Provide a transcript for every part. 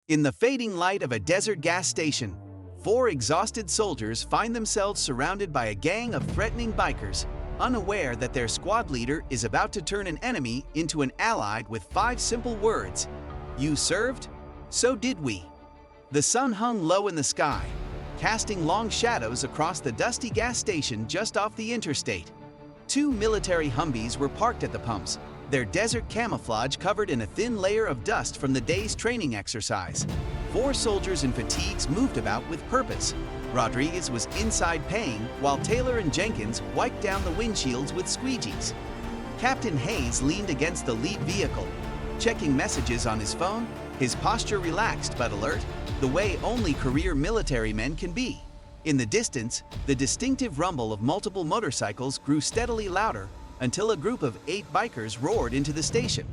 In the fading light of a desert gas station, four exhausted soldiers find themselves surrounded by a gang of threatening bikers, unaware that their squad leader is about to turn an enemy into an ally with 5 simple words. You served? So did we. The sun hung low in the sky, casting long shadows across the dusty gas station just off the interstate. 2 military Humvees were parked at the pumps, their desert camouflage covered in a thin layer of dust from the day's training exercise. 4 soldiers in fatigues moved about with purpose. Rodriguez was inside paying, while Taylor and Jenkins wiped down the windshields with squeegees. Captain Hayes leaned against the lead vehicle, checking messages on his phone, his posture relaxed but alert, the way only career military men can be. In the distance, the distinctive rumble of multiple motorcycles grew steadily louder until a group of 8 bikers roared into the station.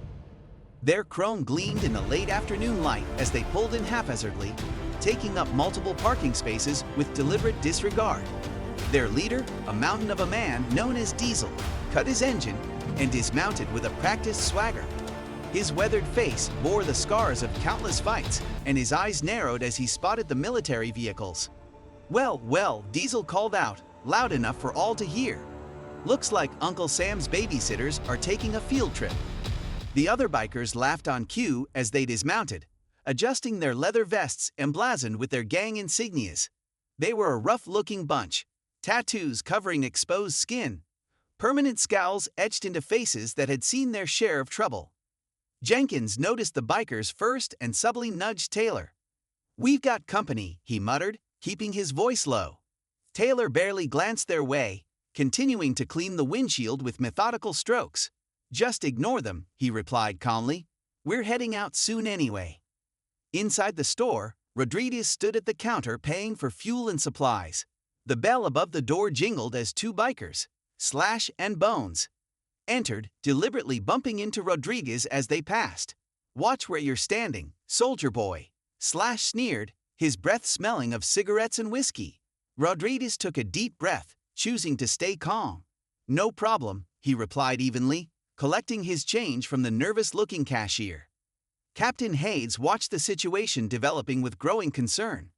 Their chrome gleamed in the late afternoon light as they pulled in haphazardly, taking up multiple parking spaces with deliberate disregard. Their leader, a mountain of a man known as Diesel, cut his engine and dismounted with a practiced swagger. His weathered face bore the scars of countless fights, and his eyes narrowed as he spotted the military vehicles. Well, Diesel called out, loud enough for all to hear. Looks like Uncle Sam's babysitters are taking a field trip. The other bikers laughed on cue as they dismounted, adjusting their leather vests emblazoned with their gang insignias. They were a rough-looking bunch, tattoos covering exposed skin, permanent scowls etched into faces that had seen their share of trouble. Jenkins noticed the bikers first and subtly nudged Taylor. "We've got company," he muttered, keeping his voice low. Taylor barely glanced their way, continuing to clean the windshield with methodical strokes. "Just ignore them," he replied calmly. "We're heading out soon anyway." Inside the store, Rodriguez stood at the counter paying for fuel and supplies. The bell above the door jingled as 2 bikers, Slash and Bones, entered, deliberately bumping into Rodriguez as they passed. "Watch where you're standing, soldier boy," Slash sneered, his breath smelling of cigarettes and whiskey. Rodriguez took a deep breath, choosing to stay calm. "No problem," he replied evenly, collecting his change from the nervous-looking cashier. Captain Hayes watched the situation developing with growing concern.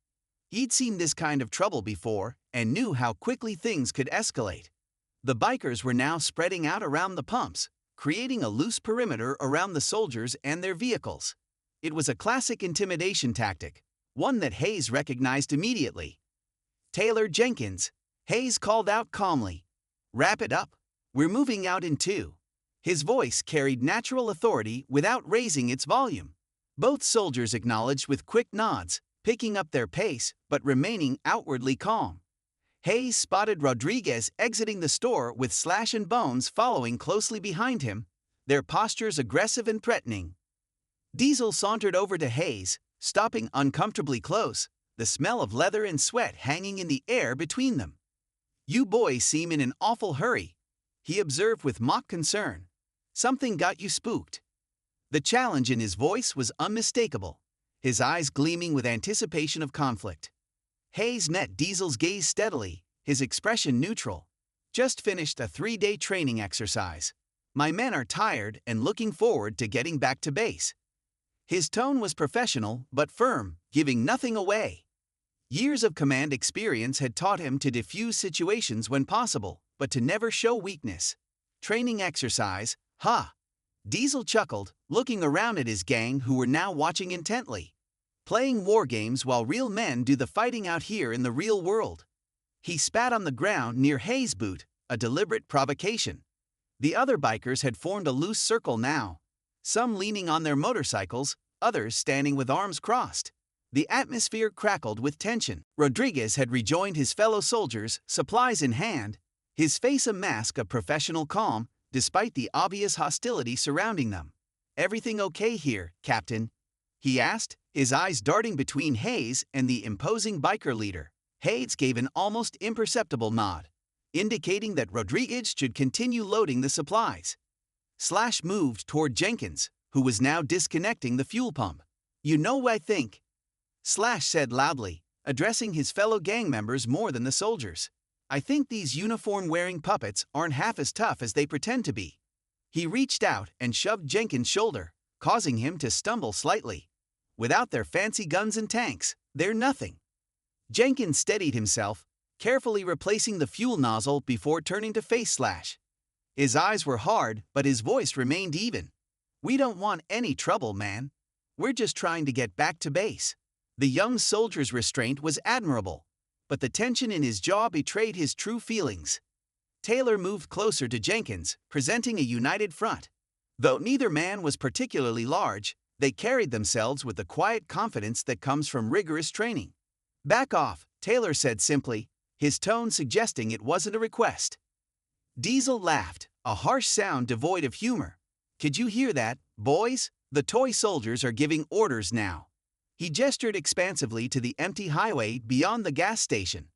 He'd seen this kind of trouble before and knew how quickly things could escalate. The bikers were now spreading out around the pumps, creating a loose perimeter around the soldiers and their vehicles. It was a classic intimidation tactic, one that Hayes recognized immediately. "Taylor, Jenkins," Hayes called out calmly. "Wrap it up. We're moving out in 2. His voice carried natural authority without raising its volume. Both soldiers acknowledged with quick nods, picking up their pace but remaining outwardly calm. Hayes spotted Rodriguez exiting the store with Slash and Bones following closely behind him, their postures aggressive and threatening. Diesel sauntered over to Hayes, stopping uncomfortably close, the smell of leather and sweat hanging in the air between them. "You boys seem in an awful hurry," he observed with mock concern. "Something got you spooked." The challenge in his voice was unmistakable, his eyes gleaming with anticipation of conflict. Hayes met Diesel's gaze steadily, his expression neutral. "Just finished a 3-day training exercise. My men are tired and looking forward to getting back to base." His tone was professional but firm, giving nothing away. Years of command experience had taught him to defuse situations when possible, but to never show weakness. "Training exercise, huh?" Diesel chuckled, looking around at his gang who were now watching intently. "Playing war games while real men do the fighting out here in the real world." He spat on the ground near Hayes' boot, a deliberate provocation. The other bikers had formed a loose circle now, some leaning on their motorcycles, others standing with arms crossed. The atmosphere crackled with tension. Rodriguez had rejoined his fellow soldiers, supplies in hand, his face a mask of professional calm, despite the obvious hostility surrounding them. "Everything okay here, Captain?" he asked, his eyes darting between Hayes and the imposing biker leader. Hayes gave an almost imperceptible nod, indicating that Rodriguez should continue loading the supplies. Slash moved toward Jenkins, who was now disconnecting the fuel pump. "You know what I think?" Slash said loudly, addressing his fellow gang members more than the soldiers. "I think these uniform-wearing puppets aren't half as tough as they pretend to be." He reached out and shoved Jenkins' shoulder, causing him to stumble slightly. Without their fancy guns and tanks, they're nothing. Jenkins steadied himself, carefully replacing the fuel nozzle before turning to face Slash. His eyes were hard, but his voice remained even. "We don't want any trouble, man. We're just trying to get back to base." The young soldier's restraint was admirable, but the tension in his jaw betrayed his true feelings. Taylor moved closer to Jenkins, presenting a united front. Though neither man was particularly large, they carried themselves with the quiet confidence that comes from rigorous training. "Back off," Taylor said simply, his tone suggesting it wasn't a request. Diesel laughed, a harsh sound devoid of humor. "Could you hear that, boys? The toy soldiers are giving orders now." He gestured expansively to the empty highway beyond the gas station.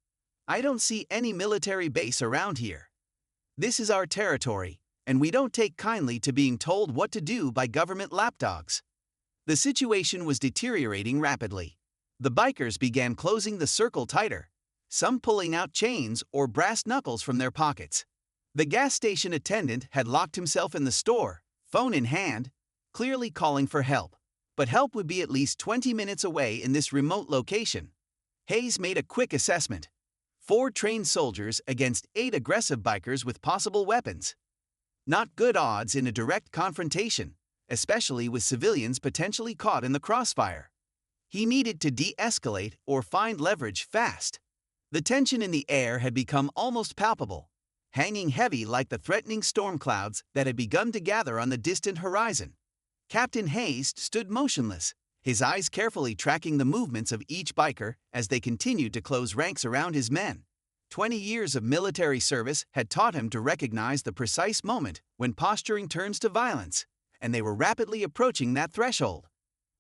"I don't see any military base around here. This is our territory, and we don't take kindly to being told what to do by government lapdogs." The situation was deteriorating rapidly. The bikers began closing the circle tighter, some pulling out chains or brass knuckles from their pockets. The gas station attendant had locked himself in the store, phone in hand, clearly calling for help. But help would be at least 20 minutes away in this remote location. Hayes made a quick assessment. 4 trained soldiers against 8 aggressive bikers with possible weapons. Not good odds in a direct confrontation, especially with civilians potentially caught in the crossfire. He needed to de-escalate or find leverage fast. The tension in the air had become almost palpable, hanging heavy like the threatening storm clouds that had begun to gather on the distant horizon. Captain Hayes stood motionless, his eyes carefully tracking the movements of each biker as they continued to close ranks around his men. 20 years of military service had taught him to recognize the precise moment when posturing turns to violence, and they were rapidly approaching that threshold.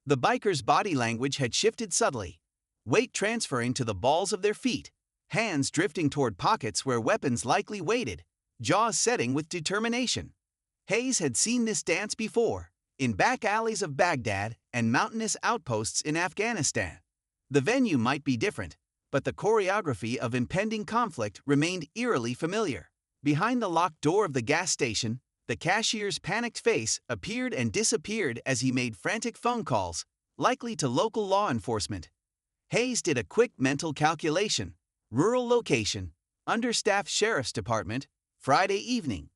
The bikers' body language had shifted subtly, weight transferring to the balls of their feet, hands drifting toward pockets where weapons likely waited, jaws setting with determination. Hayes had seen this dance before, in back alleys of Baghdad and mountainous outposts in Afghanistan. The venue might be different, but the choreography of impending conflict remained eerily familiar. Behind the locked door of the gas station, the cashier's panicked face appeared and disappeared as he made frantic phone calls, likely to local law enforcement. Hayes did a quick mental calculation. Rural location, understaffed sheriff's department, Friday evening.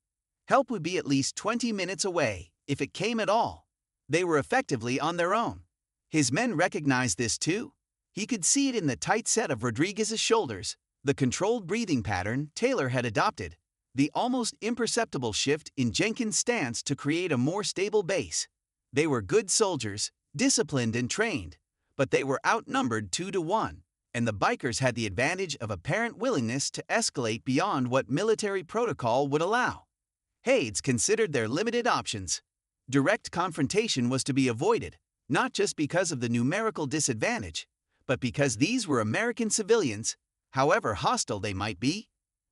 Help would be at least 20 minutes away, if it came at all. They were effectively on their own. His men recognized this too. He could see it in the tight set of Rodriguez's shoulders, the controlled breathing pattern Taylor had adopted, the almost imperceptible shift in Jenkins' stance to create a more stable base. They were good soldiers, disciplined and trained, but they were outnumbered 2-1, and the bikers had the advantage of apparent willingness to escalate beyond what military protocol would allow. Hayes considered their limited options. Direct confrontation was to be avoided, not just because of the numerical disadvantage, but because these were American civilians, however hostile they might be.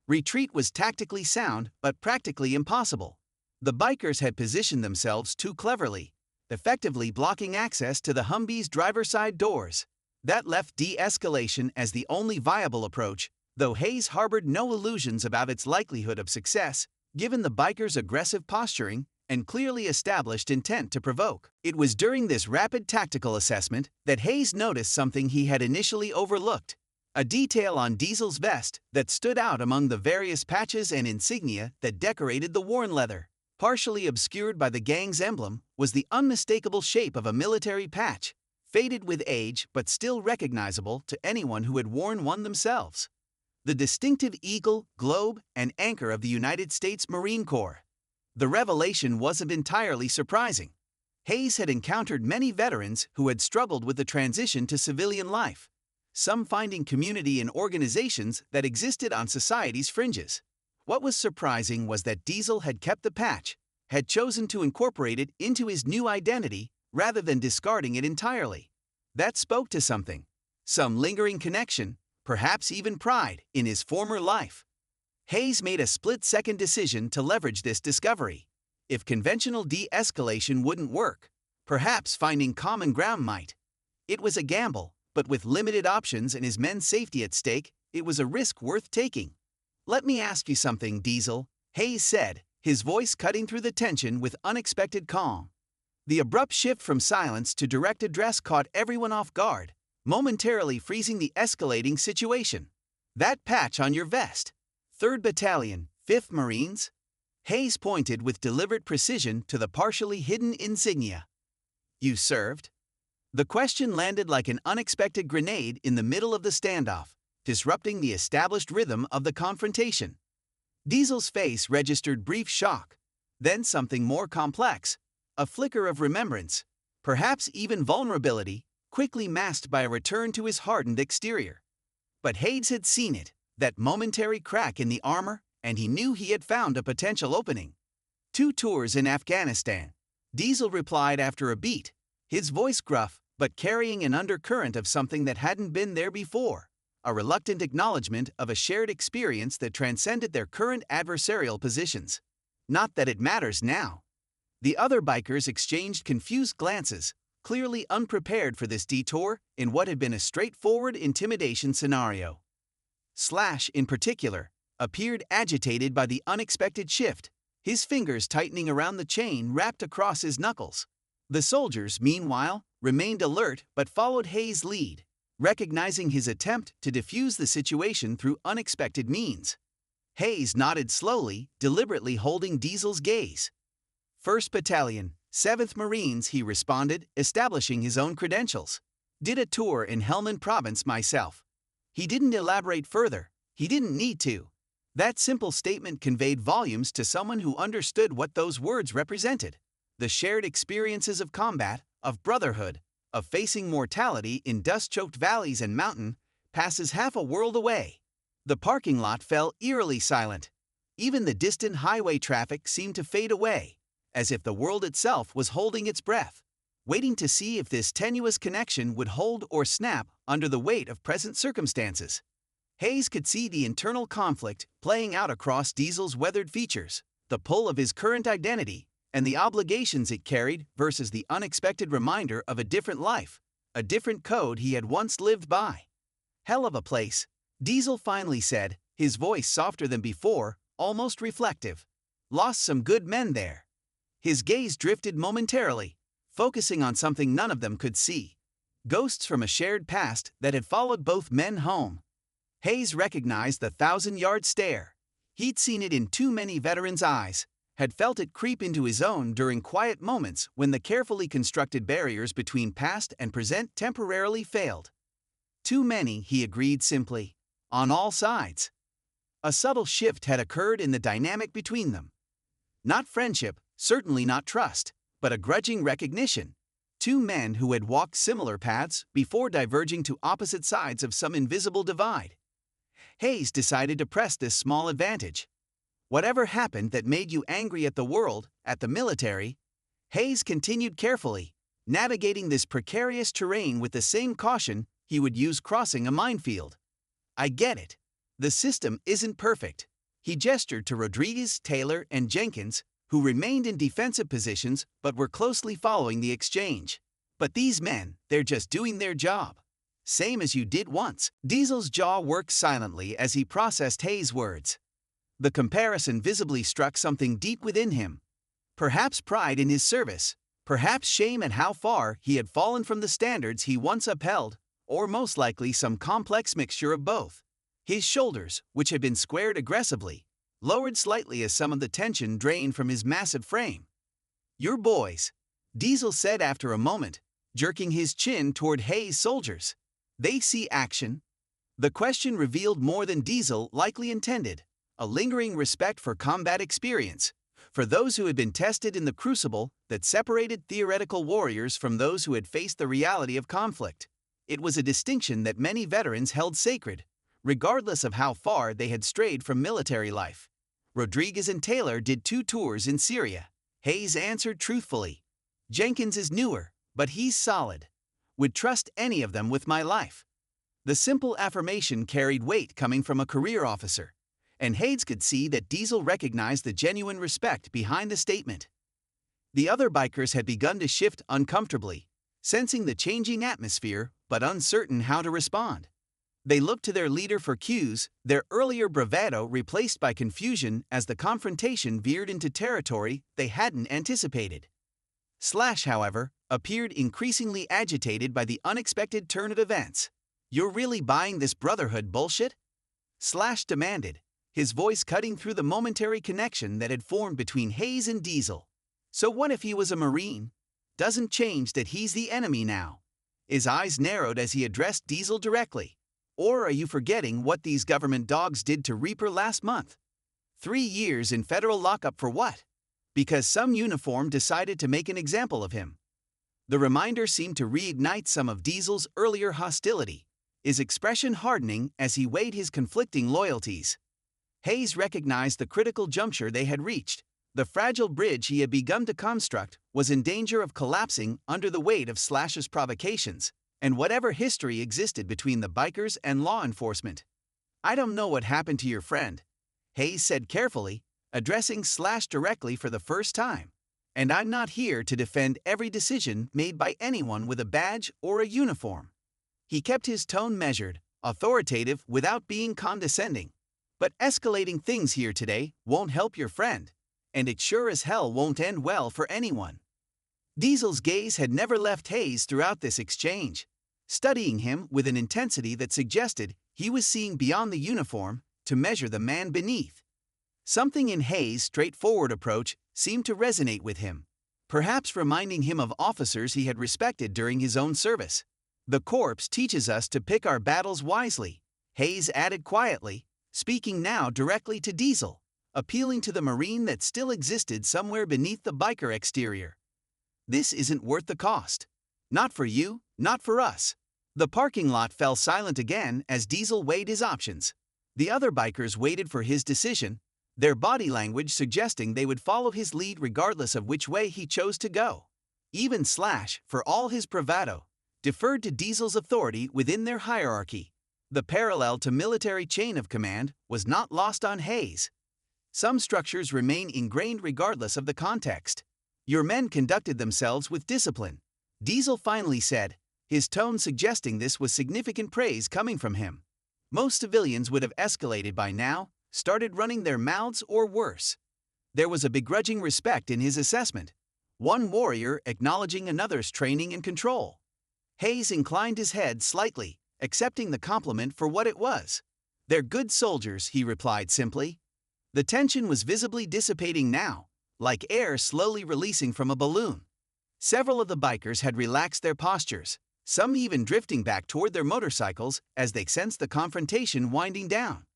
Retreat was tactically sound, but practically impossible. The bikers had positioned themselves too cleverly, effectively blocking access to the Humvee's driver's side doors. That left de-escalation as the only viable approach, though Hayes harbored no illusions about its likelihood of success, given the bikers' aggressive posturing and clearly established intent to provoke. It was during this rapid tactical assessment that Hayes noticed something he had initially overlooked. A detail on Diesel's vest that stood out among the various patches and insignia that decorated the worn leather. Partially obscured by the gang's emblem was the unmistakable shape of a military patch, faded with age but still recognizable to anyone who had worn one themselves. The distinctive eagle, globe, and anchor of the United States Marine Corps. The revelation wasn't entirely surprising. Hayes had encountered many veterans who had struggled with the transition to civilian life, some finding community in organizations that existed on society's fringes. What was surprising was that Diesel had kept the patch, had chosen to incorporate it into his new identity rather than discarding it entirely. That spoke to something, some lingering connection, perhaps even pride, in his former life. Hayes made a split-second decision to leverage this discovery. If conventional de-escalation wouldn't work, perhaps finding common ground might. It was a gamble, but with limited options and his men's safety at stake, it was a risk worth taking. "Let me ask you something, Diesel," Hayes said, his voice cutting through the tension with unexpected calm. The abrupt shift from silence to direct address caught everyone off guard, momentarily freezing the escalating situation. "That patch on your vest. 3rd Battalion, 5th Marines?" Hayes pointed with deliberate precision to the partially hidden insignia. "You served?" The question landed like an unexpected grenade in the middle of the standoff, disrupting the established rhythm of the confrontation. Diesel's face registered brief shock, then something more complex, a flicker of remembrance, perhaps even vulnerability, quickly masked by a return to his hardened exterior. But Hayes had seen it, that momentary crack in the armor, and he knew he had found a potential opening. 2 tours in Afghanistan, Diesel replied after a beat, his voice gruff, but carrying an undercurrent of something that hadn't been there before, a reluctant acknowledgement of a shared experience that transcended their current adversarial positions. Not that it matters now. The other bikers exchanged confused glances, clearly unprepared for this detour in what had been a straightforward intimidation scenario. Slash, in particular, appeared agitated by the unexpected shift, his fingers tightening around the chain wrapped across his knuckles. The soldiers, meanwhile, remained alert but followed Hayes' lead, recognizing his attempt to defuse the situation through unexpected means. Hayes nodded slowly, deliberately holding Diesel's gaze. 1st Battalion, 7th Marines, he responded, establishing his own credentials. "Did a tour in Helmand Province myself." He didn't elaborate further. He didn't need to. That simple statement conveyed volumes to someone who understood what those words represented. The shared experiences of combat, of brotherhood, of facing mortality in dust-choked valleys and mountain passes half a world away. The parking lot fell eerily silent. Even the distant highway traffic seemed to fade away, as if the world itself was holding its breath, waiting to see if this tenuous connection would hold or snap under the weight of present circumstances. Hayes could see the internal conflict playing out across Diesel's weathered features, the pull of his current identity, and the obligations it carried versus the unexpected reminder of a different life, a different code he had once lived by. "Hell of a place," Diesel finally said, his voice softer than before, almost reflective. "Lost some good men there." His gaze drifted momentarily, focusing on something none of them could see. Ghosts from a shared past that had followed both men home. Hayes recognized the 1,000-yard stare. He'd seen it in too many veterans' eyes, had felt it creep into his own during quiet moments when the carefully constructed barriers between past and present temporarily failed. Too many, he agreed simply. On all sides. A subtle shift had occurred in the dynamic between them. Not friendship, certainly not trust, but a grudging recognition. 2 men who had walked similar paths before diverging to opposite sides of some invisible divide. Hayes decided to press this small advantage. "Whatever happened that made you angry at the world, at the military?" Hayes continued carefully, navigating this precarious terrain with the same caution he would use crossing a minefield. "I get it. The system isn't perfect." He gestured to Rodriguez, Taylor, and Jenkins, who remained in defensive positions but were closely following the exchange. "But these men, they're just doing their job. Same as you did once." Diesel's jaw worked silently as he processed Hayes' words. The comparison visibly struck something deep within him. Perhaps pride in his service, perhaps shame at how far he had fallen from the standards he once upheld, or most likely some complex mixture of both. His shoulders, which had been squared aggressively, lowered slightly as some of the tension drained from his massive frame. "Your boys," Diesel said after a moment, jerking his chin toward Hayes' soldiers. "They see action." The question revealed more than Diesel likely intended. A lingering respect for combat experience, for those who had been tested in the crucible that separated theoretical warriors from those who had faced the reality of conflict. It was a distinction that many veterans held sacred, regardless of how far they had strayed from military life. Rodriguez and Taylor did 2 tours in Syria. Hayes answered truthfully. "Jenkins is newer, but he's solid. Would trust any of them with my life." The simple affirmation carried weight coming from a career officer, and Hayes could see that Diesel recognized the genuine respect behind the statement. The other bikers had begun to shift uncomfortably, sensing the changing atmosphere but uncertain how to respond. They looked to their leader for cues, their earlier bravado replaced by confusion as the confrontation veered into territory they hadn't anticipated. Slash, however, appeared increasingly agitated by the unexpected turn of events. "You're really buying this brotherhood bullshit?" Slash demanded, his voice cutting through the momentary connection that had formed between Hayes and Diesel. "So what if he was a Marine? Doesn't change that he's the enemy now." His eyes narrowed as he addressed Diesel directly. "Or are you forgetting what these government dogs did to Reaper last month? 3 years in federal lockup for what? Because some uniform decided to make an example of him." The reminder seemed to reignite some of Diesel's earlier hostility, his expression hardening as he weighed his conflicting loyalties. Hayes recognized the critical juncture they had reached. The fragile bridge he had begun to construct was in danger of collapsing under the weight of Slash's provocations, and whatever history existed between the bikers and law enforcement. "I don't know what happened to your friend," Hayes said carefully, addressing Slash directly for the first time. "And I'm not here to defend every decision made by anyone with a badge or a uniform." He kept his tone measured, authoritative without being condescending. "But escalating things here today won't help your friend, and it sure as hell won't end well for anyone." Diesel's gaze had never left Hayes throughout this exchange, studying him with an intensity that suggested he was seeing beyond the uniform to measure the man beneath. Something in Hayes' straightforward approach seemed to resonate with him, perhaps reminding him of officers he had respected during his own service. "The Corps teaches us to pick our battles wisely," Hayes added quietly, speaking now directly to Diesel, appealing to the Marine that still existed somewhere beneath the biker exterior. "This isn't worth the cost. Not for you, not for us." The parking lot fell silent again as Diesel weighed his options. The other bikers waited for his decision, their body language suggesting they would follow his lead regardless of which way he chose to go. Even Slash, for all his bravado, deferred to Diesel's authority within their hierarchy. The parallel to military chain of command was not lost on Hayes. Some structures remain ingrained regardless of the context. "Your men conducted themselves with discipline," Diesel finally said, his tone suggesting this was significant praise coming from him. "Most civilians would have escalated by now, started running their mouths or worse." There was a begrudging respect in his assessment, one warrior acknowledging another's training and control. Hayes inclined his head slightly, accepting the compliment for what it was. "They're good soldiers," he replied simply. The tension was visibly dissipating now, like air slowly releasing from a balloon. Several of the bikers had relaxed their postures, some even drifting back toward their motorcycles as they sensed the confrontation winding down.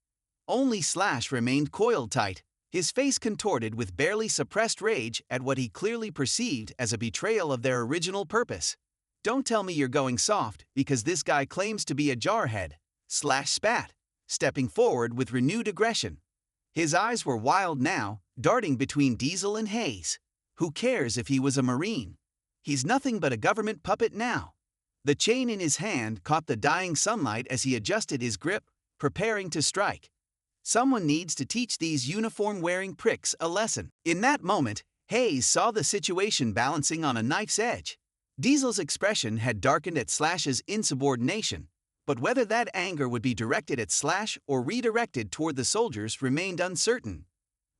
Only Slash remained coiled tight, his face contorted with barely suppressed rage at what he clearly perceived as a betrayal of their original purpose. "Don't tell me you're going soft because this guy claims to be a jarhead," Slash spat, stepping forward with renewed aggression. His eyes were wild now, darting between Diesel and Hayes. Who cares if he was a Marine? He's nothing but a government puppet now. The chain in his hand caught the dying sunlight as he adjusted his grip, preparing to strike. Someone needs to teach these uniform-wearing pricks a lesson. In that moment, Hayes saw the situation balancing on a knife's edge. Diesel's expression had darkened at Slash's insubordination, but whether that anger would be directed at Slash or redirected toward the soldiers remained uncertain.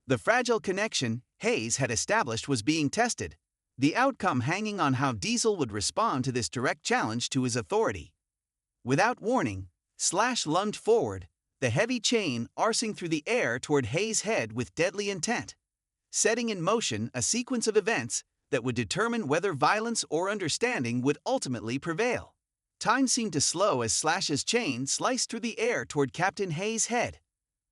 The fragile connection Hayes had established was being tested, the outcome hanging on how Diesel would respond to this direct challenge to his authority. Without warning, Slash lunged forward, the heavy chain arcing through the air toward Hayes' head with deadly intent, setting in motion a sequence of events that would determine whether violence or understanding would ultimately prevail. Time seemed to slow as Slash's chain sliced through the air toward Captain Hayes' head.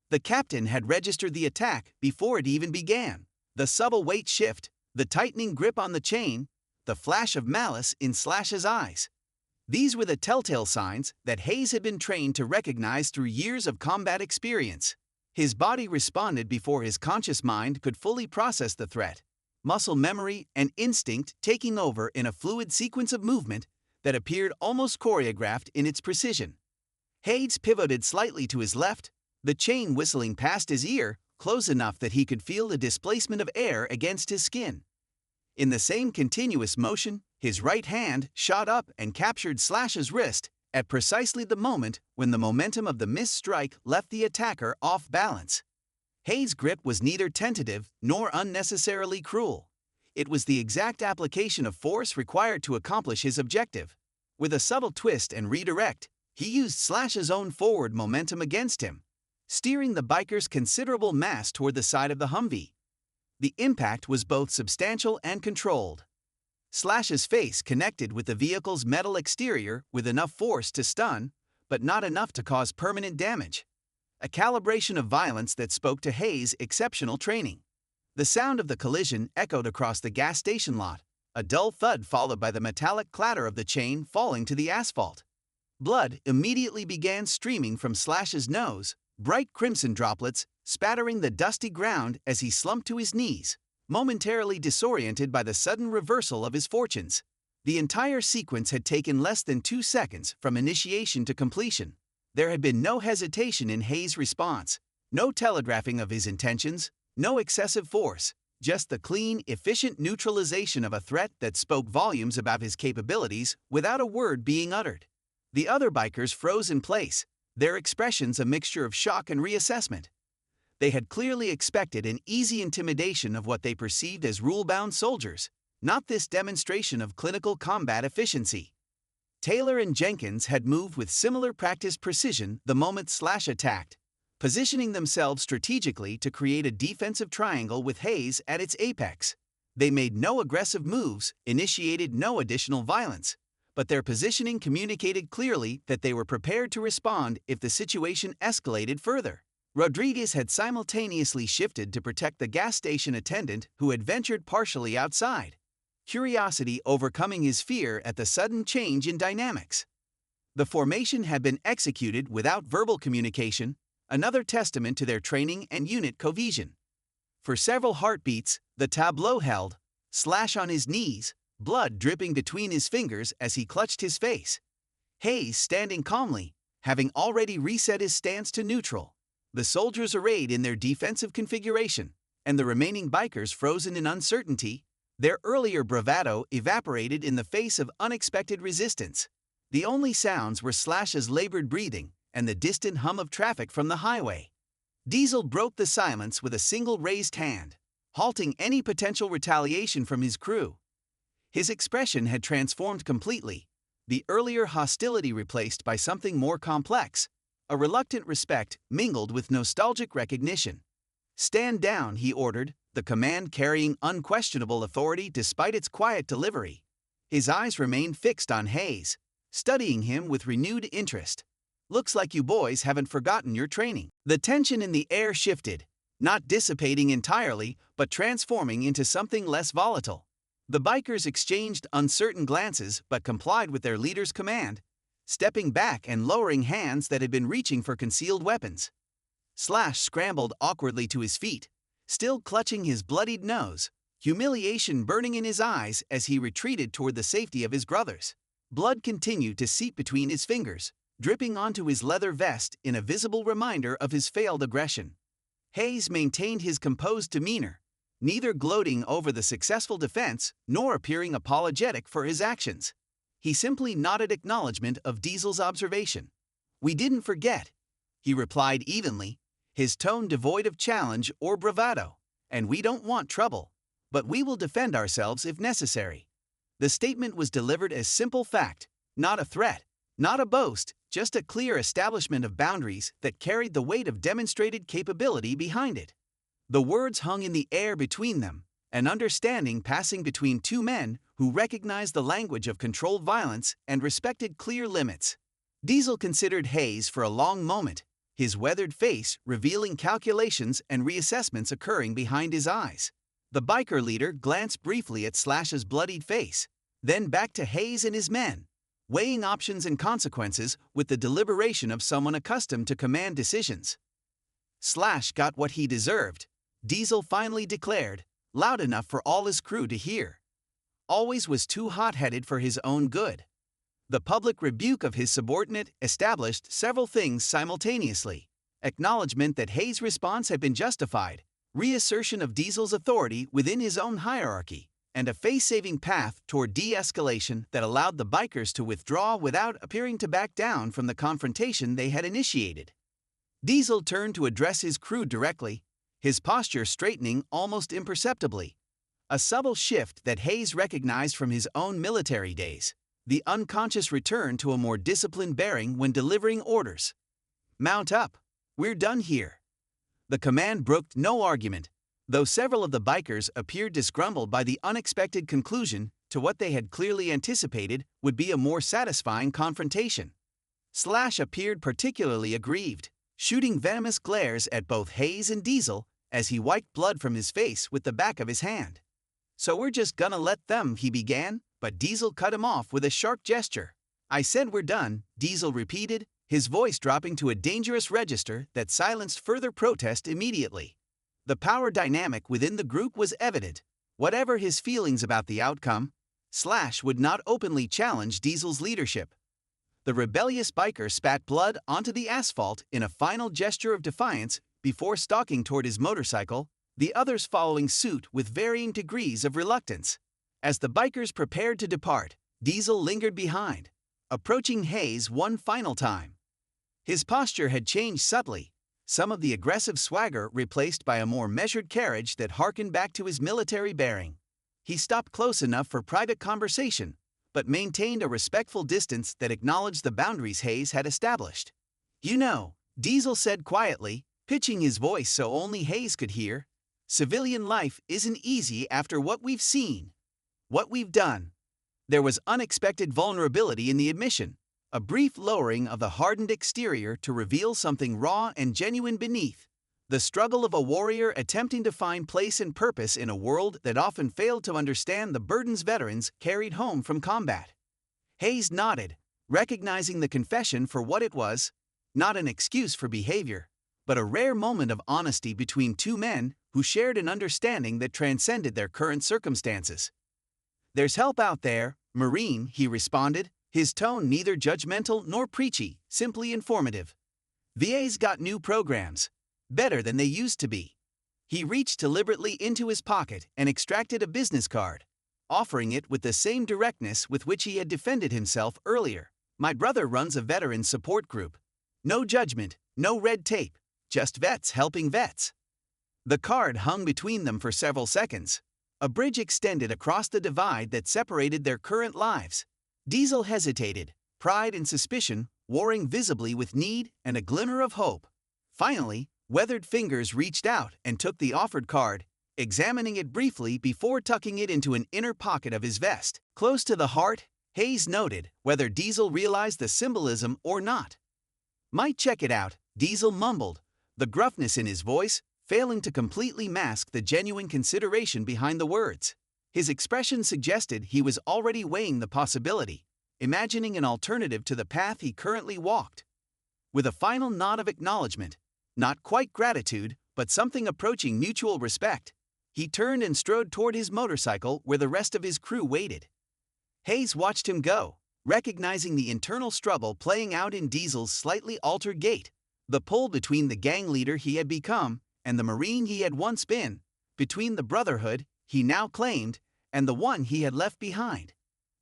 The captain had registered the attack before it even began. The subtle weight shift, the tightening grip on the chain, the flash of malice in Slash's eyes. These were the telltale signs that Hayes had been trained to recognize through years of combat experience. His body responded before his conscious mind could fully process the threat, muscle memory and instinct taking over in a fluid sequence of movement that appeared almost choreographed in its precision. Hayes pivoted slightly to his left, the chain whistling past his ear, close enough that he could feel the displacement of air against his skin. In the same continuous motion, his right hand shot up and captured Slash's wrist at precisely the moment when the momentum of the missed strike left the attacker off balance. Hayes' grip was neither tentative nor unnecessarily cruel. It was the exact application of force required to accomplish his objective. With a subtle twist and redirect, he used Slash's own forward momentum against him, steering the biker's considerable mass toward the side of the Humvee. The impact was both substantial and controlled. Slash's face connected with the vehicle's metal exterior with enough force to stun, but not enough to cause permanent damage. A calibration of violence that spoke to Hayes' exceptional training. The sound of the collision echoed across the gas station lot, a dull thud followed by the metallic clatter of the chain falling to the asphalt. Blood immediately began streaming from Slash's nose, bright crimson droplets spattering the dusty ground as he slumped to his knees, momentarily disoriented by the sudden reversal of his fortunes. The entire sequence had taken less than 2 seconds from initiation to completion. There had been no hesitation in Hayes' response, no telegraphing of his intentions, no excessive force, just the clean, efficient neutralization of a threat that spoke volumes about his capabilities without a word being uttered. The other bikers froze in place, their expressions a mixture of shock and reassessment. They had clearly expected an easy intimidation of what they perceived as rule-bound soldiers, not this demonstration of clinical combat efficiency. Taylor and Jenkins had moved with similar practiced precision the moment Slash attacked, positioning themselves strategically to create a defensive triangle with Hayes at its apex. They made no aggressive moves, initiated no additional violence, but their positioning communicated clearly that they were prepared to respond if the situation escalated further. Rodriguez had simultaneously shifted to protect the gas station attendant who had ventured partially outside, curiosity overcoming his fear at the sudden change in dynamics. The formation had been executed without verbal communication, another testament to their training and unit cohesion. For several heartbeats, the tableau held, Slash on his knees, blood dripping between his fingers as he clutched his face. Hayes standing calmly, having already reset his stance to neutral. The soldiers arrayed in their defensive configuration, and the remaining bikers frozen in uncertainty, their earlier bravado evaporated in the face of unexpected resistance. The only sounds were Slash's labored breathing and the distant hum of traffic from the highway. Diesel broke the silence with a single raised hand, halting any potential retaliation from his crew. His expression had transformed completely, the earlier hostility replaced by something more complex, a reluctant respect mingled with nostalgic recognition. "Stand down," he ordered, the command carrying unquestionable authority despite its quiet delivery. His eyes remained fixed on Hayes, studying him with renewed interest. "Looks like you boys haven't forgotten your training." The tension in the air shifted, not dissipating entirely, but transforming into something less volatile. The bikers exchanged uncertain glances but complied with their leader's command, stepping back and lowering hands that had been reaching for concealed weapons. Slash scrambled awkwardly to his feet, still clutching his bloodied nose, humiliation burning in his eyes as he retreated toward the safety of his brothers. Blood continued to seep between his fingers, dripping onto his leather vest in a visible reminder of his failed aggression. Hayes maintained his composed demeanor, neither gloating over the successful defense nor appearing apologetic for his actions. He simply nodded acknowledgement of Diesel's observation. "We didn't forget," he replied evenly, his tone devoid of challenge or bravado. "And we don't want trouble, but we will defend ourselves if necessary." The statement was delivered as simple fact, not a threat, not a boast, just a clear establishment of boundaries that carried the weight of demonstrated capability behind it. The words hung in the air between them, an understanding passing between two men who recognized the language of controlled violence and respected clear limits. Diesel considered Hayes for a long moment, his weathered face revealing calculations and reassessments occurring behind his eyes. The biker leader glanced briefly at Slash's bloodied face, then back to Hayes and his men, weighing options and consequences with the deliberation of someone accustomed to command decisions. "Slash got what he deserved," Diesel finally declared, loud enough for all his crew to hear. Always was too hot-headed for his own good. The public rebuke of his subordinate established several things simultaneously: acknowledgement that Hayes' response had been justified, reassertion of Diesel's authority within his own hierarchy, and a face-saving path toward de-escalation that allowed the bikers to withdraw without appearing to back down from the confrontation they had initiated. Diesel turned to address his crew directly, his posture straightening almost imperceptibly. A subtle shift that Hayes recognized from his own military days. The unconscious return to a more disciplined bearing when delivering orders. Mount up. We're done here. The command brooked no argument, though several of the bikers appeared disgruntled by the unexpected conclusion to what they had clearly anticipated would be a more satisfying confrontation. Slash appeared particularly aggrieved, shooting venomous glares at both Hayes and Diesel as he wiped blood from his face with the back of his hand. "So we're just gonna let them," he began, but Diesel cut him off with a sharp gesture. "I said we're done," Diesel repeated, his voice dropping to a dangerous register that silenced further protest immediately. The power dynamic within the group was evident. Whatever his feelings about the outcome, Slash would not openly challenge Diesel's leadership. The rebellious biker spat blood onto the asphalt in a final gesture of defiance before stalking toward his motorcycle, the others following suit with varying degrees of reluctance. As the bikers prepared to depart, Diesel lingered behind, approaching Hayes one final time. His posture had changed subtly, some of the aggressive swagger replaced by a more measured carriage that harkened back to his military bearing. He stopped close enough for private conversation, but maintained a respectful distance that acknowledged the boundaries Hayes had established. "You know," Diesel said quietly, pitching his voice so only Hayes could hear, "civilian life isn't easy after what we've seen, what we've done." There was unexpected vulnerability in the admission, a brief lowering of the hardened exterior to reveal something raw and genuine beneath. The struggle of a warrior attempting to find place and purpose in a world that often failed to understand the burdens veterans carried home from combat. Hayes nodded, recognizing the confession for what it was, not an excuse for behavior, but a rare moment of honesty between two men who shared an understanding that transcended their current circumstances. "There's help out there, Marine," he responded, his tone neither judgmental nor preachy, simply informative. "VA's got new programs. Better than they used to be." He reached deliberately into his pocket and extracted a business card, offering it with the same directness with which he had defended himself earlier. "My brother runs a veteran support group. No judgment, no red tape, just vets helping vets." The card hung between them for several seconds. A bridge extended across the divide that separated their current lives. Diesel hesitated, pride and suspicion warring visibly with need and a glimmer of hope. Finally, weathered fingers reached out and took the offered card, examining it briefly before tucking it into an inner pocket of his vest. Close to the heart, Hayes noted, whether Diesel realized the symbolism or not. "Might check it out," Diesel mumbled, the gruffness in his voice failing to completely mask the genuine consideration behind the words. His expression suggested he was already weighing the possibility, imagining an alternative to the path he currently walked. With a final nod of acknowledgement, not quite gratitude, but something approaching mutual respect, he turned and strode toward his motorcycle where the rest of his crew waited. Hayes watched him go, recognizing the internal struggle playing out in Diesel's slightly altered gait, the pull between the gang leader he had become and the Marine he had once been, between the brotherhood he now claimed and the one he had left behind.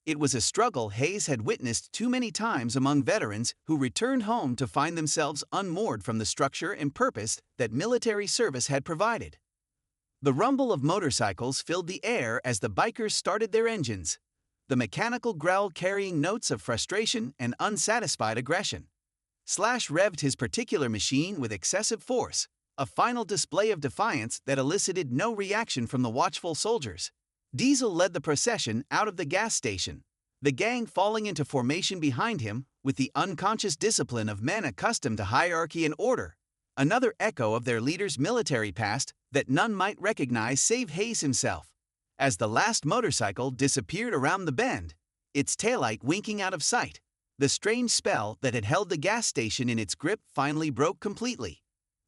It was a struggle Hayes had witnessed too many times among veterans who returned home to find themselves unmoored from the structure and purpose that military service had provided. The rumble of motorcycles filled the air as the bikers started their engines, the mechanical growl carrying notes of frustration and unsatisfied aggression. Slash revved his particular machine with excessive force, a final display of defiance that elicited no reaction from the watchful soldiers. Diesel led the procession out of the gas station, the gang falling into formation behind him with the unconscious discipline of men accustomed to hierarchy and order, another echo of their leader's military past that none might recognize save Hayes himself. As the last motorcycle disappeared around the bend, its taillight winking out of sight, the strange spell that had held the gas station in its grip finally broke completely.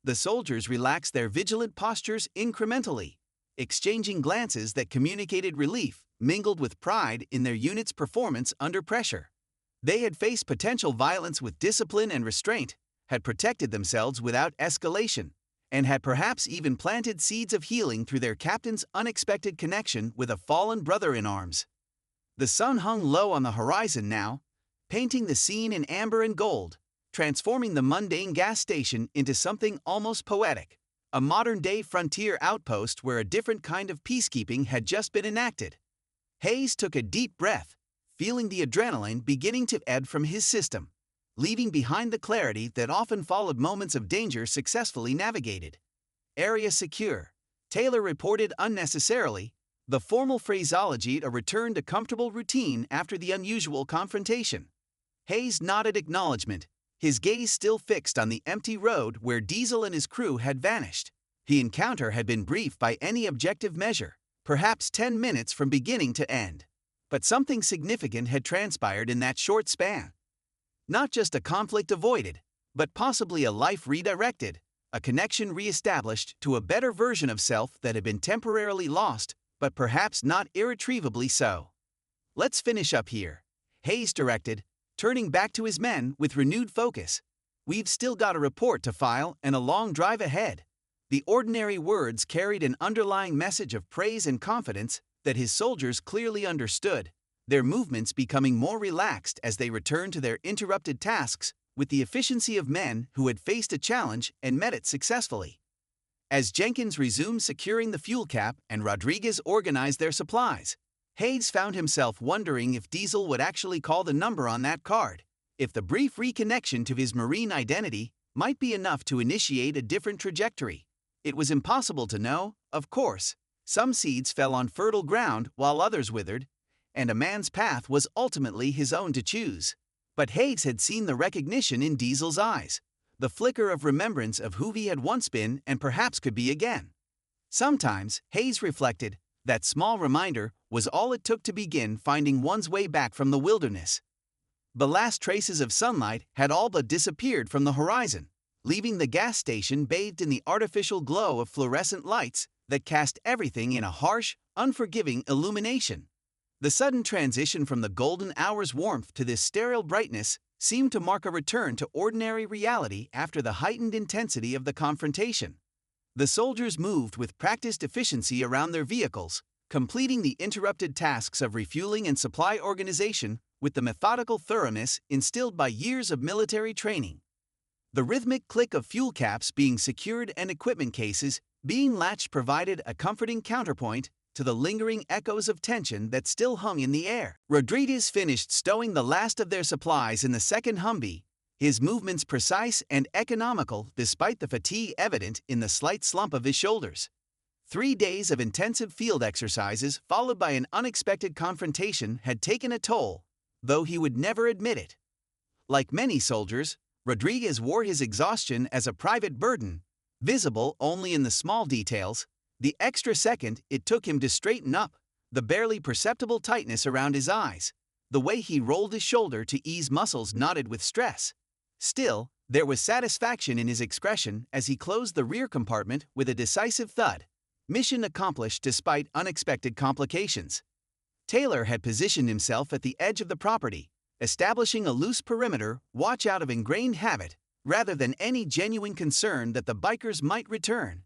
The soldiers relaxed their vigilant postures incrementally, exchanging glances that communicated relief mingled with pride in their unit's performance under pressure. They had faced potential violence with discipline and restraint, had protected themselves without escalation, and had perhaps even planted seeds of healing through their captain's unexpected connection with a fallen brother in arms. The sun hung low on the horizon now, painting the scene in amber and gold, transforming the mundane gas station into something almost poetic, a modern-day frontier outpost where a different kind of peacekeeping had just been enacted. Hayes took a deep breath, feeling the adrenaline beginning to ebb from his system, leaving behind the clarity that often followed moments of danger successfully navigated. Area secure, Taylor reported unnecessarily, the formal phraseology a return to comfortable routine after the unusual confrontation. Hayes nodded acknowledgement, his gaze still fixed on the empty road where Diesel and his crew had vanished. The encounter had been brief by any objective measure, perhaps 10 minutes from beginning to end. But something significant had transpired in that short span. Not just a conflict avoided, but possibly a life redirected, a connection re-established to a better version of self that had been temporarily lost, but perhaps not irretrievably so. "Let's finish up here," Hayes directed, turning back to his men with renewed focus. "We've still got a report to file and a long drive ahead." The ordinary words carried an underlying message of praise and confidence that his soldiers clearly understood, their movements becoming more relaxed as they returned to their interrupted tasks with the efficiency of men who had faced a challenge and met it successfully. As Jenkins resumed securing the fuel cap and Rodriguez organized their supplies, Hayes found himself wondering if Diesel would actually call the number on that card, if the brief reconnection to his Marine identity might be enough to initiate a different trajectory. It was impossible to know, of course. Some seeds fell on fertile ground while others withered, and a man's path was ultimately his own to choose. But Hayes had seen the recognition in Diesel's eyes, the flicker of remembrance of who he had once been and perhaps could be again. Sometimes, Hayes reflected, that small reminder was all it took to begin finding one's way back from the wilderness. The last traces of sunlight had all but disappeared from the horizon, leaving the gas station bathed in the artificial glow of fluorescent lights that cast everything in a harsh, unforgiving illumination. The sudden transition from the golden hour's warmth to this sterile brightness seemed to mark a return to ordinary reality after the heightened intensity of the confrontation. The soldiers moved with practiced efficiency around their vehicles, completing the interrupted tasks of refueling and supply organization with the methodical thoroughness instilled by years of military training. The rhythmic click of fuel caps being secured and equipment cases being latched provided a comforting counterpoint to the lingering echoes of tension that still hung in the air. Rodriguez finished stowing the last of their supplies in the second Humvee, his movements precise and economical despite the fatigue evident in the slight slump of his shoulders. 3 days of intensive field exercises followed by an unexpected confrontation had taken a toll, though he would never admit it. Like many soldiers, Rodriguez wore his exhaustion as a private burden, visible only in the small details, the extra second it took him to straighten up, the barely perceptible tightness around his eyes, the way he rolled his shoulder to ease muscles knotted with stress. Still, there was satisfaction in his expression as he closed the rear compartment with a decisive thud. Mission accomplished despite unexpected complications. Taylor had positioned himself at the edge of the property, establishing a loose perimeter watch out of ingrained habit, rather than any genuine concern that the bikers might return.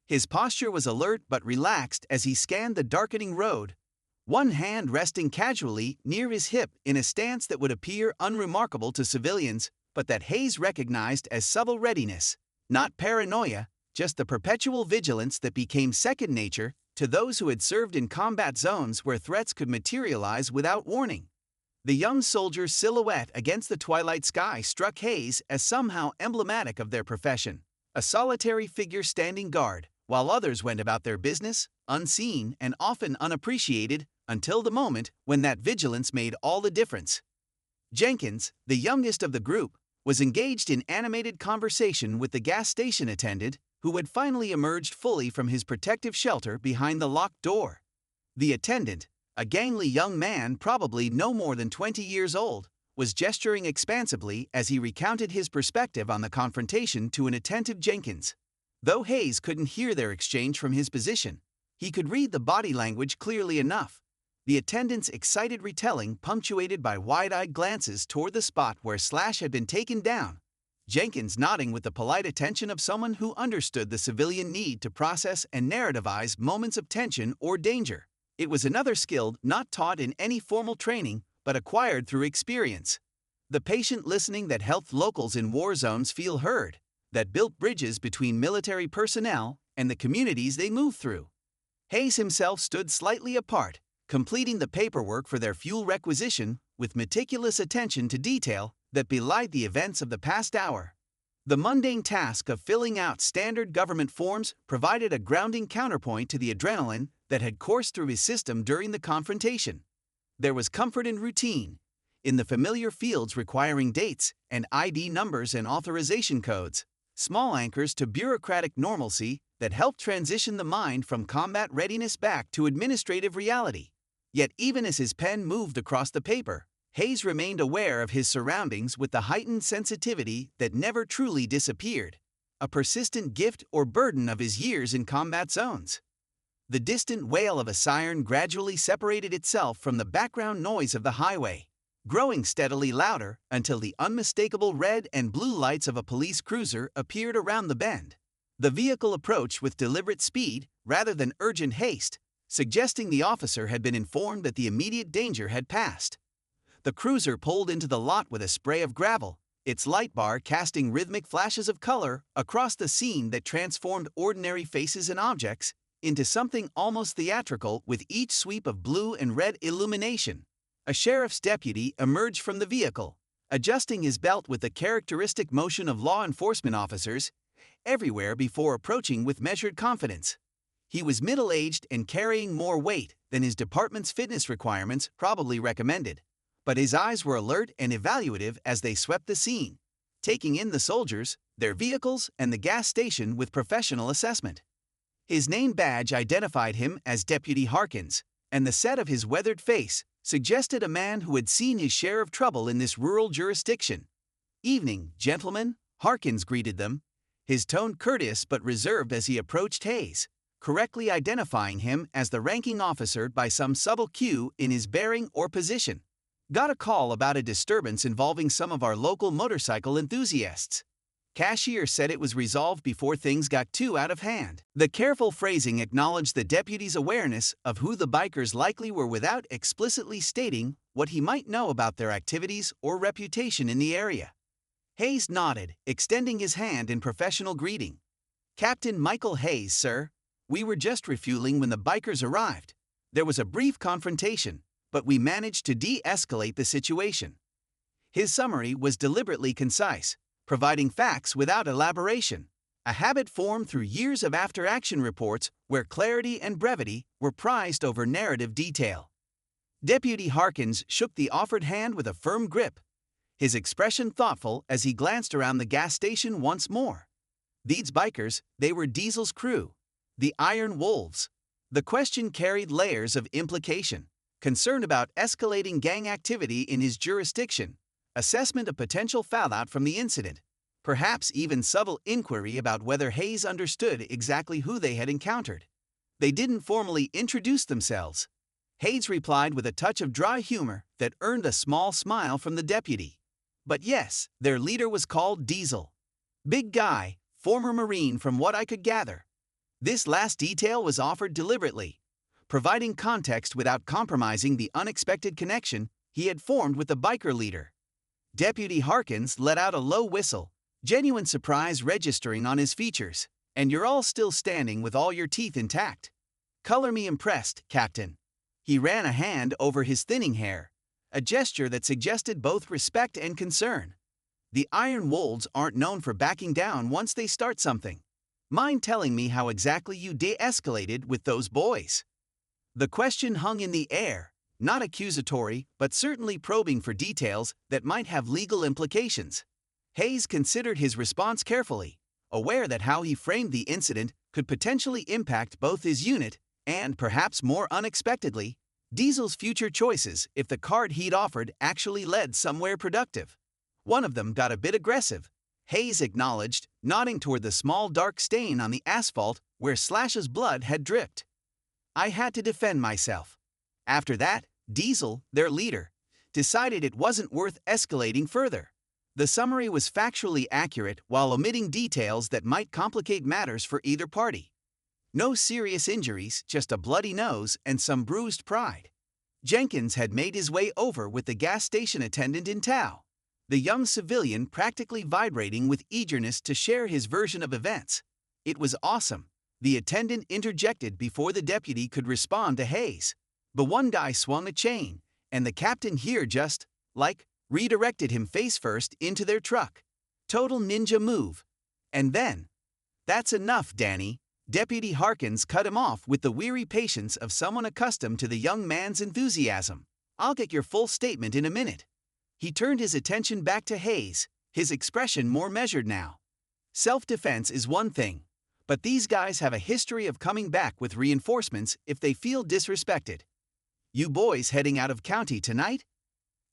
His posture was alert but relaxed as he scanned the darkening road, one hand resting casually near his hip in a stance that would appear unremarkable to civilians, but that Hayes recognized as subtle readiness, not paranoia, just the perpetual vigilance that became second nature to those who had served in combat zones where threats could materialize without warning. The young soldier's silhouette against the twilight sky struck Hayes as somehow emblematic of their profession, a solitary figure standing guard, while others went about their business, unseen and often unappreciated, until the moment when that vigilance made all the difference. Jenkins, the youngest of the group, was engaged in animated conversation with the gas station attendant, who had finally emerged fully from his protective shelter behind the locked door. The attendant, a gangly young man probably no more than 20 years old, was gesturing expansively as he recounted his perspective on the confrontation to an attentive Jenkins. Though Hayes couldn't hear their exchange from his position, he could read the body language clearly enough. The attendant's excited retelling punctuated by wide-eyed glances toward the spot where Slash had been taken down, Jenkins nodding with the polite attention of someone who understood the civilian need to process and narrativize moments of tension or danger. It was another skill not taught in any formal training, but acquired through experience. The patient listening that helped locals in war zones feel heard, that built bridges between military personnel and the communities they moved through. Hayes himself stood slightly apart, completing the paperwork for their fuel requisition with meticulous attention to detail that belied the events of the past hour. The mundane task of filling out standard government forms provided a grounding counterpoint to the adrenaline that had coursed through his system during the confrontation. There was comfort in routine, in the familiar fields requiring dates and ID numbers and authorization codes, small anchors to bureaucratic normalcy that helped transition the mind from combat readiness back to administrative reality. Yet even as his pen moved across the paper, Hayes remained aware of his surroundings with the heightened sensitivity that never truly disappeared, a persistent gift or burden of his years in combat zones. The distant wail of a siren gradually separated itself from the background noise of the highway, growing steadily louder until the unmistakable red and blue lights of a police cruiser appeared around the bend. The vehicle approached with deliberate speed rather than urgent haste, suggesting the officer had been informed that the immediate danger had passed. The cruiser pulled into the lot with a spray of gravel, its light bar casting rhythmic flashes of color across the scene that transformed ordinary faces and objects into something almost theatrical with each sweep of blue and red illumination. A sheriff's deputy emerged from the vehicle, adjusting his belt with the characteristic motion of law enforcement officers everywhere before approaching with measured confidence. He was middle-aged and carrying more weight than his department's fitness requirements probably recommended, but his eyes were alert and evaluative as they swept the scene, taking in the soldiers, their vehicles, and the gas station with professional assessment. His name badge identified him as Deputy Harkins, and the set of his weathered face suggested a man who had seen his share of trouble in this rural jurisdiction. "Evening, gentlemen," Harkins greeted them, his tone courteous but reserved as he approached Hayes, correctly identifying him as the ranking officer by some subtle cue in his bearing or position. "Got a call about a disturbance involving some of our local motorcycle enthusiasts. Cashier said it was resolved before things got too out of hand." The careful phrasing acknowledged the deputy's awareness of who the bikers likely were without explicitly stating what he might know about their activities or reputation in the area. Hayes nodded, extending his hand in professional greeting. "Captain Michael Hayes, sir. We were just refueling when the bikers arrived. There was a brief confrontation, but we managed to de-escalate the situation." His summary was deliberately concise, providing facts without elaboration, a habit formed through years of after-action reports where clarity and brevity were prized over narrative detail. Deputy Harkins shook the offered hand with a firm grip, his expression thoughtful as he glanced around the gas station once more. These bikers, they were Diesel's crew, the Iron Wolves. The question carried layers of implication: concern about escalating gang activity in his jurisdiction, assessment of potential fallout from the incident, perhaps even subtle inquiry about whether Hayes understood exactly who they had encountered. They didn't formally introduce themselves. Hayes replied with a touch of dry humor that earned a small smile from the deputy. But yes, their leader was called Diesel. Big guy, former Marine from what I could gather. This last detail was offered deliberately, providing context without compromising the unexpected connection he had formed with the biker leader. Deputy Harkins let out a low whistle, genuine surprise registering on his features. "And you're all still standing with all your teeth intact. Color me impressed, Captain." He ran a hand over his thinning hair, a gesture that suggested both respect and concern. "The Iron Wolves aren't known for backing down once they start something. Mind telling me how exactly you de-escalated with those boys?" The question hung in the air, not accusatory, but certainly probing for details that might have legal implications. Hayes considered his response carefully, aware that how he framed the incident could potentially impact both his unit and, perhaps more unexpectedly, Diesel's future choices if the card he'd offered actually led somewhere productive. One of them got a bit aggressive, Hayes acknowledged, nodding toward the small dark stain on the asphalt where Slash's blood had dripped. "I had to defend myself." After that, Diesel, their leader, decided it wasn't worth escalating further. The summary was factually accurate while omitting details that might complicate matters for either party. No serious injuries, just a bloody nose and some bruised pride. Jenkins had made his way over with the gas station attendant in tow. the young civilian practically vibrating with eagerness to share his version of events. It was awesome. The attendant interjected before the deputy could respond to Hayes. The one guy swung a chain, and the captain here just, redirected him face first into their truck. Total ninja move. And then, "That's enough, Danny." Deputy Harkins cut him off with the weary patience of someone accustomed to the young man's enthusiasm. "I'll get your full statement in a minute." He turned his attention back to Hayes, his expression more measured now. Self-defense is one thing, but these guys have a history of coming back with reinforcements if they feel disrespected. "You boys heading out of county tonight?"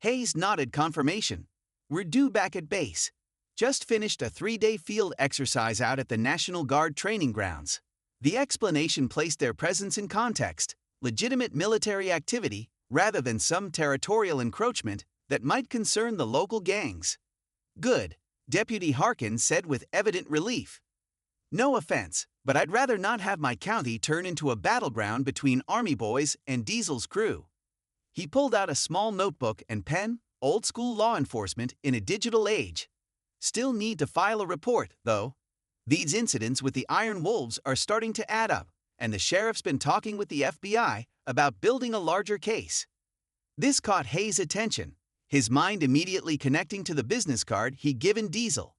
Hayes nodded confirmation. "We're due back at base. Just finished a 3-day field exercise out at the National Guard training grounds." The explanation placed their presence in context, legitimate military activity, rather than some territorial encroachment that might concern the local gangs. "Good," Deputy Harkins said with evident relief. "No offense, but I'd rather not have my county turn into a battleground between Army boys and Diesel's crew." He pulled out a small notebook and pen, old-school law enforcement in a digital age. "Still need to file a report, though. These incidents with the Iron Wolves are starting to add up, and the sheriff's been talking with the FBI about building a larger case." This caught Hayes' attention, his mind immediately connecting to the business card he'd given Diesel.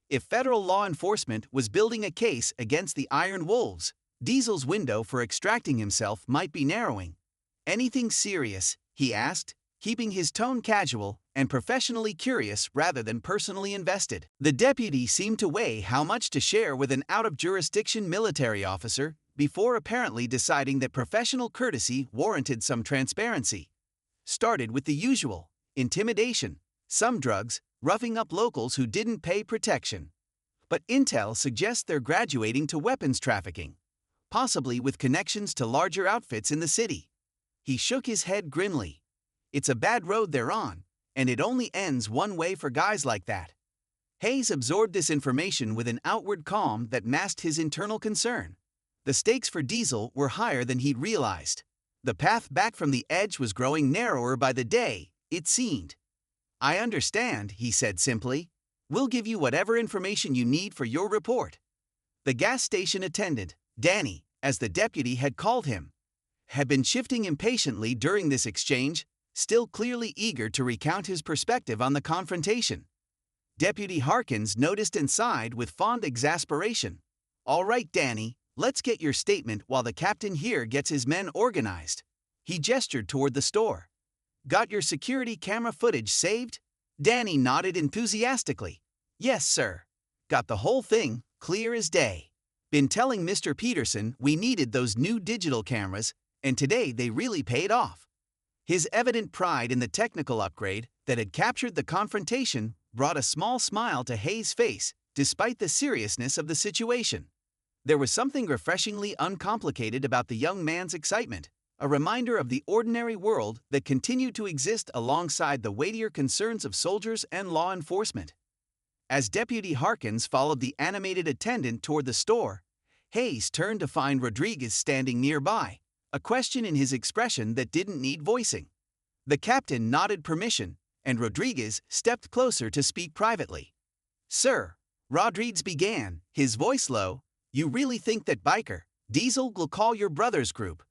If federal law enforcement was building a case against the Iron Wolves, Diesel's window for extracting himself might be narrowing. "Anything serious?" he asked, keeping his tone casual and professionally curious rather than personally invested. The deputy seemed to weigh how much to share with an out-of-jurisdiction military officer before apparently deciding that professional courtesy warranted some transparency. Started with the usual: intimidation, some drugs, roughing up locals who didn't pay protection. But intel suggests they're graduating to weapons trafficking, possibly with connections to larger outfits in the city. He shook his head grimly. It's a bad road they're on, and it only ends one way for guys like that. Hayes absorbed this information with an outward calm that masked his internal concern. The stakes for Diesel were higher than he'd realized. The path back from the edge was growing narrower by the day, it seemed. "I understand," he said simply. "We'll give you whatever information you need for your report." The gas station attendant, Danny, as the deputy had called him, had been shifting impatiently during this exchange, still clearly eager to recount his perspective on the confrontation. Deputy Harkins noticed and sighed with fond exasperation. "All right, Danny, let's get your statement while the captain here gets his men organized." He gestured toward the store. "Got your security camera footage saved?" Danny nodded enthusiastically. "Yes, sir. Got the whole thing, clear as day. Been telling Mr. Peterson we needed those new digital cameras, and today they really paid off." His evident pride in the technical upgrade that had captured the confrontation brought a small smile to Hayes' face, despite the seriousness of the situation. There was something refreshingly uncomplicated about the young man's excitement, a reminder of the ordinary world that continued to exist alongside the weightier concerns of soldiers and law enforcement. As Deputy Harkins followed the animated attendant toward the store, Hayes turned to find Rodriguez standing nearby, a question in his expression that didn't need voicing. The captain nodded permission, and Rodriguez stepped closer to speak privately. "Sir," Rodriguez began, his voice low, "you really think that biker, Diesel will call your brother's group?"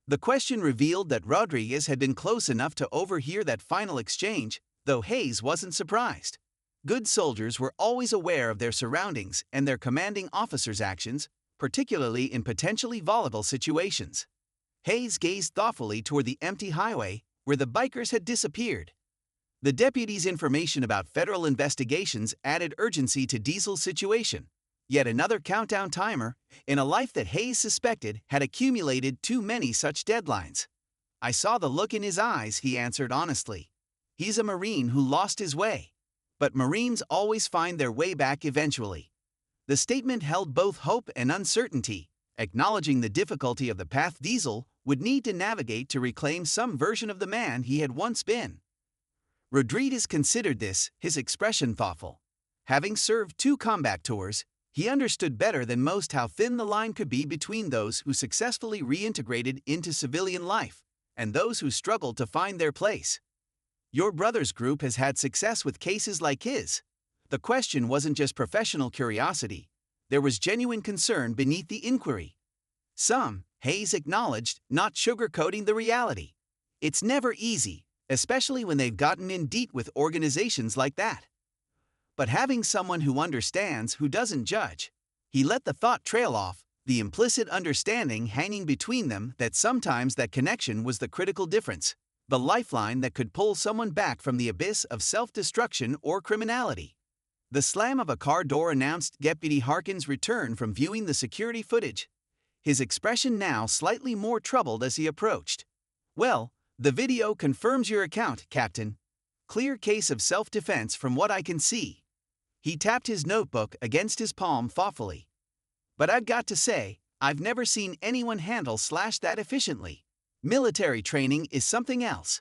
The question revealed that Rodriguez had been close enough to overhear that final exchange, though Hayes wasn't surprised. Good soldiers were always aware of their surroundings and their commanding officer's actions, particularly in potentially volatile situations. Hayes gazed thoughtfully toward the empty highway, where the bikers had disappeared. The deputy's information about federal investigations added urgency to Diesel's situation. Yet another countdown timer, in a life that Hayes suspected had accumulated too many such deadlines. "I saw the look in his eyes," he answered honestly. "He's a Marine who lost his way. But Marines always find their way back eventually." The statement held both hope and uncertainty, acknowledging the difficulty of the path Diesel would need to navigate to reclaim some version of the man he had once been. Rodriguez considered this, his expression thoughtful. Having served 2 combat tours, he understood better than most how thin the line could be between those who successfully reintegrated into civilian life and those who struggled to find their place. Your brother's group has had success with cases like his. The question wasn't just professional curiosity. There was genuine concern beneath the inquiry. Some, Hayes acknowledged, not sugarcoating the reality. It's never easy, especially when they've gotten in deep with organizations like that. But having someone who understands, who doesn't judge. He let the thought trail off, the implicit understanding hanging between them that sometimes that connection was the critical difference, the lifeline that could pull someone back from the abyss of self-destruction or criminality. The slam of a car door announced Deputy Harkin's return from viewing the security footage, his expression now slightly more troubled as he approached. "Well, the video confirms your account, Captain. Clear case of self-defense from what I can see." He tapped his notebook against his palm thoughtfully. "But I've got to say, I've never seen anyone handle that efficiently. Military training is something else."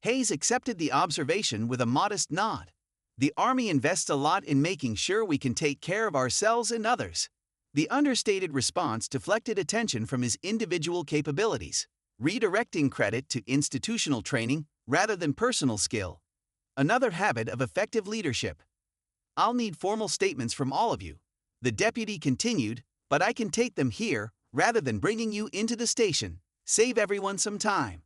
Hayes accepted the observation with a modest nod. "The Army invests a lot in making sure we can take care of ourselves and others." The understated response deflected attention from his individual capabilities, redirecting credit to institutional training rather than personal skill. Another habit of effective leadership. "I'll need formal statements from all of you," the deputy continued, "but I can take them here rather than bringing you into the station. Save everyone some time."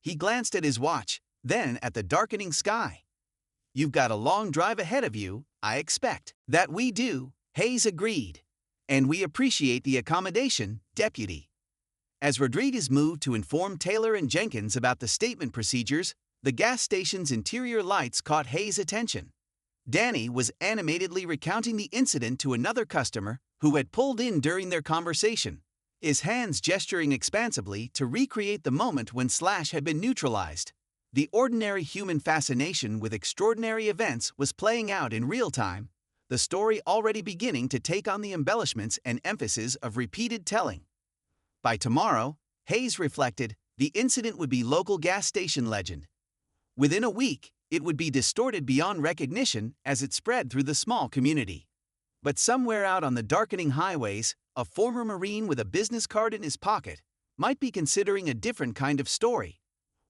He glanced at his watch, then at the darkening sky. "You've got a long drive ahead of you, I expect." "That we do," Hayes agreed. "And we appreciate the accommodation, Deputy." As Rodriguez moved to inform Taylor and Jenkins about the statement procedures, the gas station's interior lights caught Hayes' attention. Danny was animatedly recounting the incident to another customer who had pulled in during their conversation, his hands gesturing expansively to recreate the moment when Slash had been neutralized. The ordinary human fascination with extraordinary events was playing out in real time, the story already beginning to take on the embellishments and emphasis of repeated telling. By tomorrow, Hayes reflected, the incident would be local gas station legend. Within a week, it would be distorted beyond recognition as it spread through the small community. But somewhere out on the darkening highways, a former Marine with a business card in his pocket might be considering a different kind of story.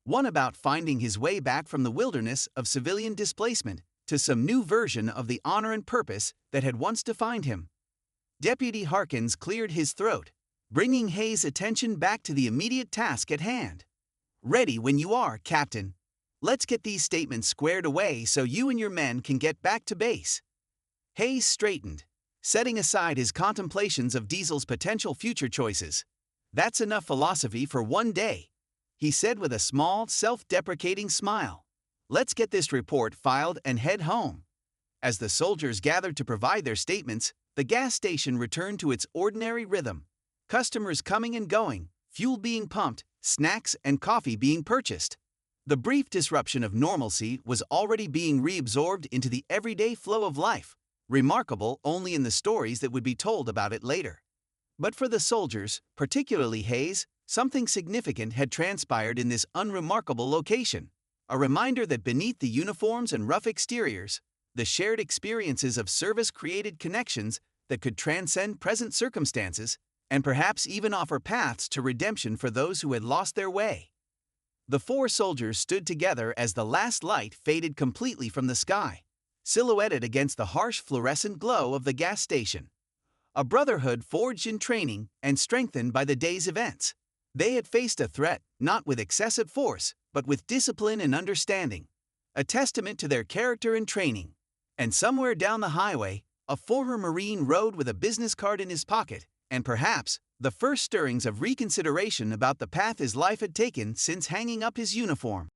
One about finding his way back from the wilderness of civilian displacement to some new version of the honor and purpose that had once defined him. Deputy Harkins cleared his throat, bringing Hayes' attention back to the immediate task at hand. "Ready when you are, Captain. Let's get these statements squared away so you and your men can get back to base." Hayes straightened, setting aside his contemplations of Diesel's potential future choices. "That's enough philosophy for one day," he said with a small, self-deprecating smile. "Let's get this report filed and head home." As the soldiers gathered to provide their statements, the gas station returned to its ordinary rhythm. Customers coming and going, fuel being pumped, snacks and coffee being purchased. The brief disruption of normalcy was already being reabsorbed into the everyday flow of life, remarkable only in the stories that would be told about it later. But for the soldiers, particularly Hayes, something significant had transpired in this unremarkable location. A reminder that beneath the uniforms and rough exteriors, the shared experiences of service created connections that could transcend present circumstances and perhaps even offer paths to redemption for those who had lost their way. The four soldiers stood together as the last light faded completely from the sky, silhouetted against the harsh fluorescent glow of the gas station. A brotherhood forged in training and strengthened by the day's events. They had faced a threat not with excessive force, but with discipline and understanding, a testament to their character and training. And somewhere down the highway, a former Marine rode with a business card in his pocket, and perhaps the first stirrings of reconsideration about the path his life had taken since hanging up his uniform.